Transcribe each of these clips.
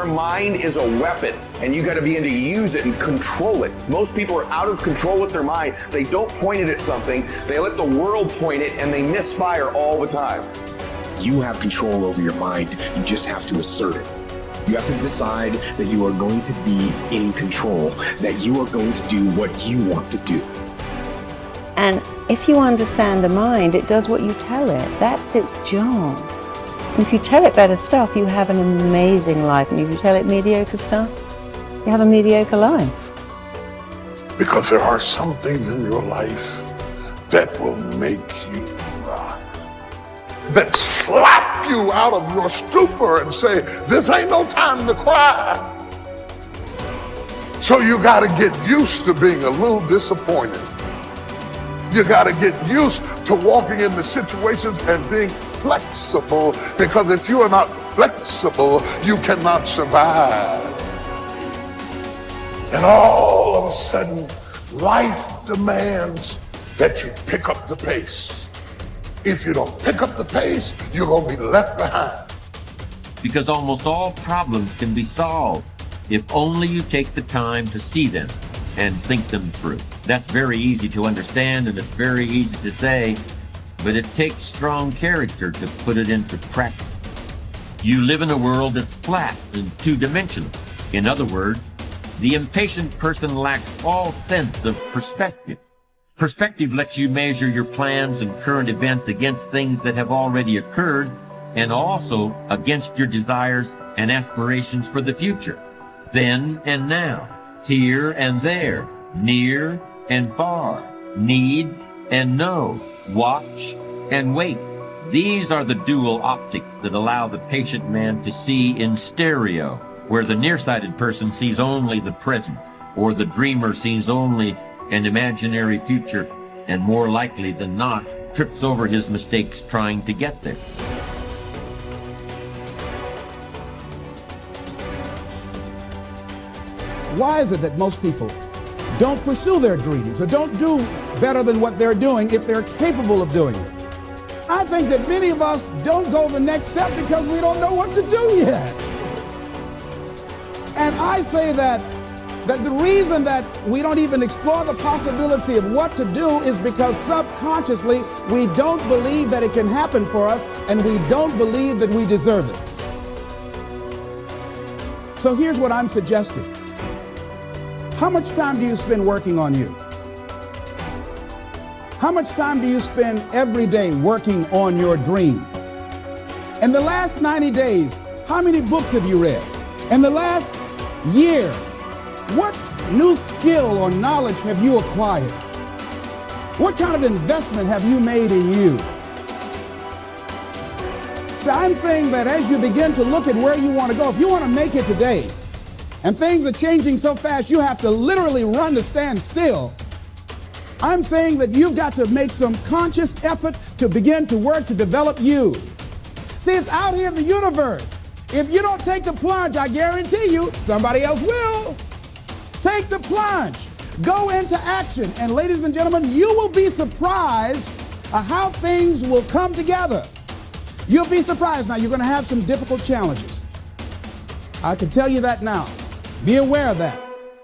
Your mind is a weapon, and you got to be able to use it and control it. Most people are out of control with their mind. They don't point it at something. They let the world point it, and they misfire all the time. You have control over your mind. You just have to assert it. You have to decide that you are going to be in control, that you are going to do what you want to do. And if you understand the mind, it does what you tell it. That's its job. And if you tell it better stuff, you have an amazing life. And if you tell it mediocre stuff, you have a mediocre life. Because there are some things in your life that will make you that slap you out of your stupor and say, this ain't no time to cry. So you got to get used to being a little disappointed. You got to get used to walking into situations and being flexible, because if you are not flexible, you cannot survive. And all of a sudden, life demands that you pick up the pace. If you don't pick up the pace, you're going to be left behind. Because almost all problems can be solved if only you take the time to see them and think them through. That's very easy to understand, and it's very easy to say, but it takes strong character to put it into practice. You live in a world that's flat and two-dimensional. In other words, the impatient person lacks all sense of perspective. Perspective lets you measure your plans and current events against things that have already occurred, and also against your desires and aspirations for the future. Then and now, here and there, near and far, need and know, watch and wait. These are the dual optics that allow the patient man to see in stereo, where the nearsighted person sees only the present, or the dreamer sees only an imaginary future, and more likely than not, trips over his mistakes trying to get there. Why is it that most people don't pursue their dreams or don't do better than what they're doing if they're capable of doing it? I think that many of us don't go the next step because we don't know what to do yet. And I say that the reason that we don't even explore the possibility of what to do is because subconsciously we don't believe that it can happen for us, and we don't believe that we deserve it. So here's what I'm suggesting. How much time do you spend working on you? How much time do you spend every day working on your dream? In the last 90 days, how many books have you read? In the last year, what new skill or knowledge have you acquired? What kind of investment have you made in you? So I'm saying that as you begin to look at where you want to go, if you want to make it today, and things are changing so fast you have to literally run to stand still, I'm saying that you've got to make some conscious effort to begin to work to develop you. See, it's out here in the universe. If you don't take the plunge, I guarantee you, somebody else will. Take the plunge. Go into action. And ladies and gentlemen, you will be surprised at how things will come together. You'll be surprised. Now, you're going to have some difficult challenges. I can tell you that now. Be aware of that.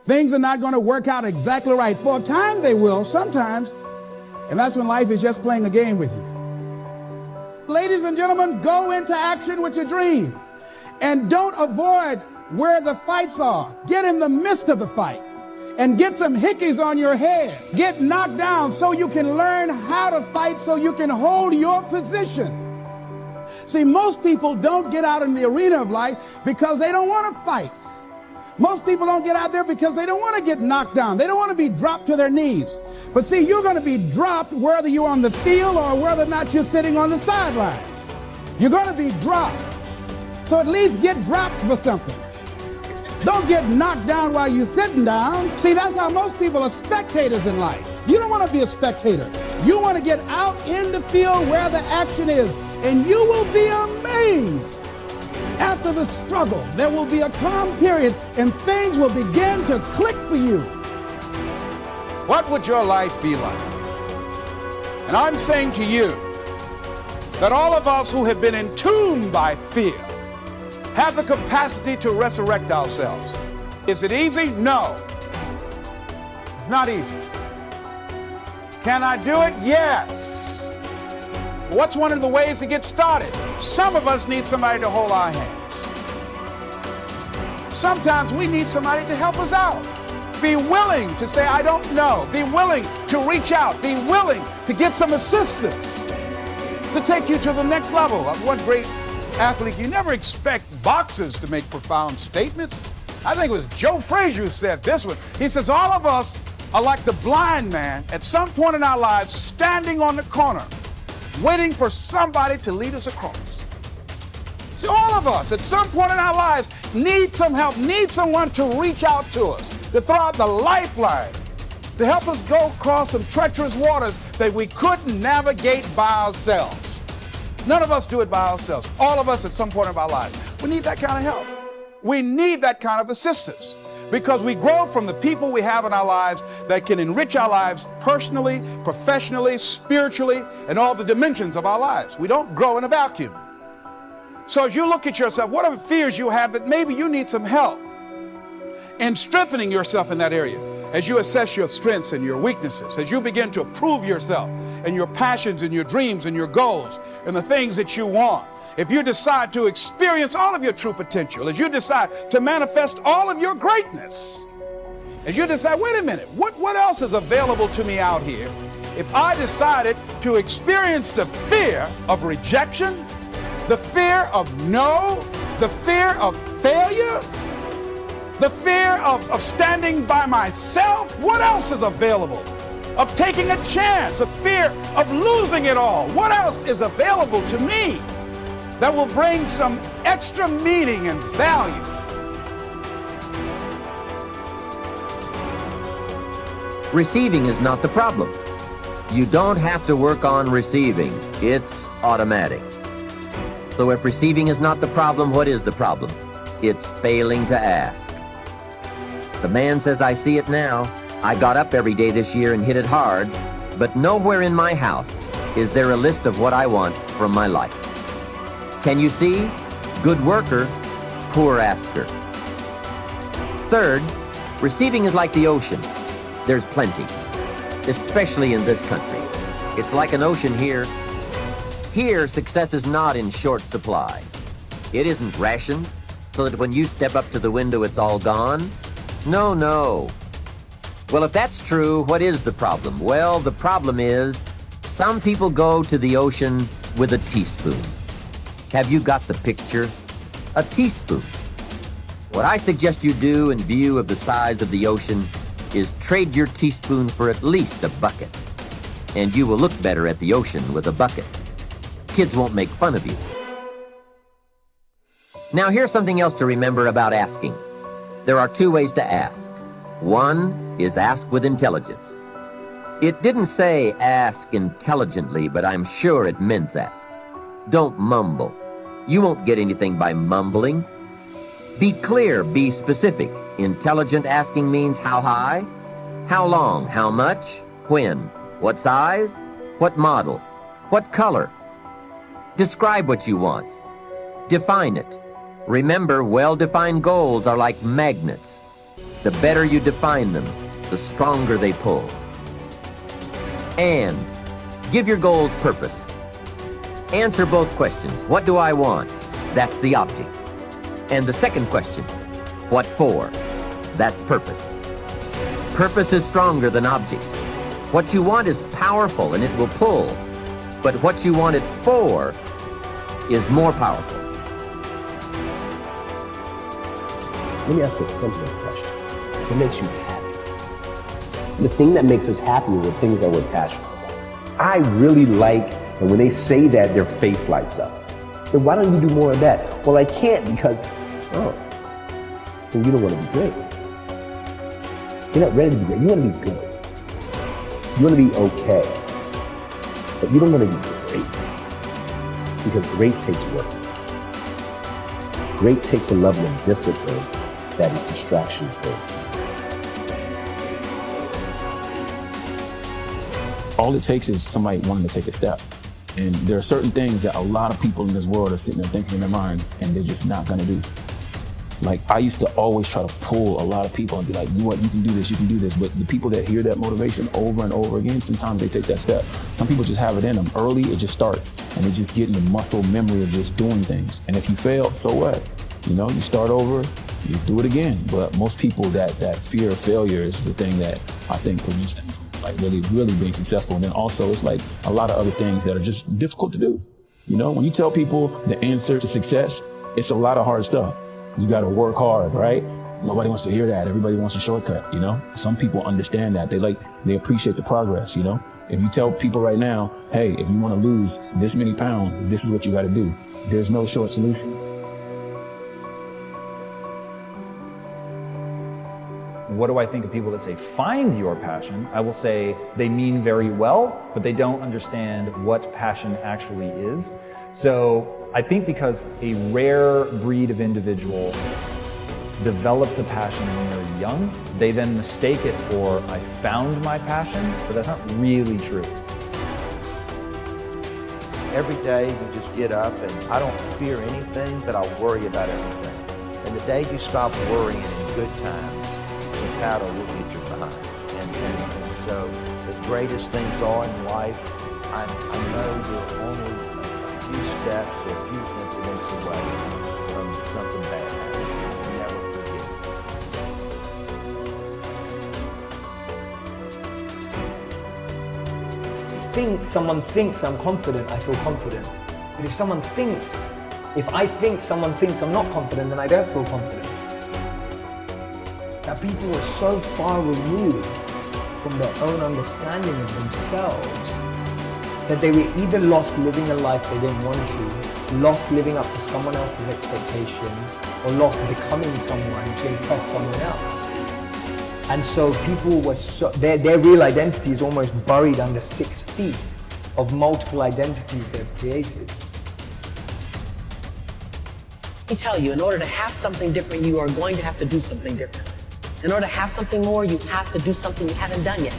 Things are not going to work out exactly right. For a time, they will, sometimes. And that's when life is just playing a game with you. Ladies and gentlemen, go into action with your dream. And don't avoid where the fights are. Get in the midst of the fight and get some hickeys on your head. Get knocked down so you can learn how to fight, so you can hold your position. See, most people don't get out in the arena of life because they don't want to fight. Most people don't get out there because they don't want to get knocked down. They don't want to be dropped to their knees. But see, you're going to be dropped whether you're on the field or whether or not you're sitting on the sidelines. You're going to be dropped. So at least get dropped for something. Don't get knocked down while you're sitting down. See, that's how most people are spectators in life. You don't want to be a spectator. You want to get out in the field where the action is, and you will be amazed. After the struggle, there will be a calm period, and things will begin to click for you. What would your life be like? And I'm saying to you that all of us who have been entombed by fear have the capacity to resurrect ourselves. Is it easy? No. It's not easy. Can I do it? Yes. What's one of the ways to get started? Some of us need somebody to hold our hands. Sometimes we need somebody to help us out. Be willing to say, I don't know. Be willing to reach out. Be willing to get some assistance to take you to the next level. What great athlete. You never expect boxers to make profound statements. I think it was Joe Frazier who said this one. He says, all of us are like the blind man at some point in our lives standing on the corner, waiting for somebody to lead us across. See, all of us at some point in our lives need some help, need someone to reach out to us, to throw out the lifeline, to help us go across some treacherous waters that we couldn't navigate by ourselves. None of us do it by ourselves. All of us at some point of our lives. We need that kind of help. We need that kind of assistance because we grow from the people we have in our lives that can enrich our lives personally, professionally, spiritually, and all the dimensions of our lives. We don't grow in a vacuum. So as you look at yourself, what are the fears you have that maybe you need some help in strengthening yourself in that area? As you assess your strengths and your weaknesses, as you begin to approve yourself and your passions and your dreams and your goals and the things that you want, if you decide to experience all of your true potential, as you decide to manifest all of your greatness, as you decide, wait a minute, what else is available to me out here if I decided to experience the fear of rejection, the fear of no, the fear of failure, the fear of standing by myself? What else is available? Of taking a chance, a fear of losing it all. What else is available to me that will bring some extra meaning and value? Receiving is not the problem. You don't have to work on receiving. It's automatic. So if receiving is not the problem, what is the problem? It's failing to ask. The man says, I see it now. I got up every day this year and hit it hard, but nowhere in my house is there a list of what I want from my life. Can you see? Good worker, poor asker. Third, receiving is like the ocean. There's plenty, especially in this country. It's like an ocean here. Here, success is not in short supply. It isn't rationed so that when you step up to the window, it's all gone. No, no. Well, if that's true, what is the problem? Well, the problem is some people go to the ocean with a teaspoon. Have you got the picture? A teaspoon. What I suggest you do in view of the size of the ocean is trade your teaspoon for at least a bucket. And you will look better at the ocean with a bucket. Kids won't make fun of you. Now, here's something else to remember about asking. There are two ways to ask. One is ask with intelligence. It didn't say ask intelligently, but I'm sure it meant that. Don't mumble. You won't get anything by mumbling. Be clear, be specific. Intelligent asking means how high, how long, how much, when, what size, what model, what color. Describe what you want. Define it. Remember, well-defined goals are like magnets. The better you define them, the stronger they pull. And give your goals purpose. Answer both questions. What do I want? That's the object. And the second question, what for? That's purpose. Purpose is stronger than object. What you want is powerful and it will pull. But what you want it for is more powerful. Let me ask you a simple question. What makes you happy? The thing that makes us happy are the things that we're passionate about. I really like, and when they say that, their face lights up. Then why don't you do more of that? Well, I can't because, then you don't want to be great. You're not ready to be great. You want to be good. You want to be okay. But you don't want to be great. Because great takes work. Great takes a level of discipline that is distraction-free. All it takes is somebody wanting to take a step. And there are certain things that a lot of people in this world are sitting there thinking in their mind, and they're just not gonna do. Like, I used to always try to pull a lot of people and be like, you know what, you can do this, you can do this. But the people that hear that motivation over and over again, sometimes they take that step. Some people just have it in them. Early, it just starts. And they just get in the muscle memory of just doing things. And if you fail, so what? You know, you start over, you do it again. But most people, that fear of failure is the thing that I think prevents them from like really being successful. And then also it's like a lot of other things that are just difficult to do. You know, when you tell people the answer to success, it's a lot of hard stuff. You got to work hard, right? Nobody wants to hear that. Everybody wants a shortcut, you know? Some people understand that. They appreciate the progress, you know? If you tell people right now, hey, if you want to lose this many pounds, this is what you got to do. There's no short solution. What do I think of people that say, find your passion? I will say they mean very well, but they don't understand what passion actually is. So I think because a rare breed of individual develops a passion when they're young, they then mistake it for, I found my passion, but that's not really true. Every day you just get up and I don't fear anything, but I'll worry about everything. And the day you stop worrying in good times, the paddle will get you behind. And so the greatest things are in life, I know you're only a few steps or a few incidents away from something bad happening. Never forget. Someone thinks I'm confident, I feel confident. But if I think someone thinks I'm not confident, then I don't feel confident. That people are so far removed from their own understanding of themselves that they were either lost living a life they didn't want to, lost living up to someone else's expectations, or lost becoming someone to impress someone else. And so people were their real identity is almost buried under 6 feet of multiple identities they've created. Let me tell you, in order to have something different, you are going to have to do something different. In order to have something more, you have to do something you haven't done yet.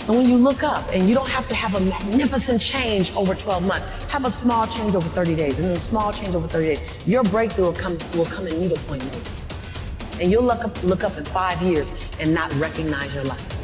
And when you look up, and you don't have to have a magnificent change over 12 months, have a small change over 30 days, and then a small change over 30 days, your breakthrough will come in needlepoint notice. And you'll look up in 5 years and not recognize your life.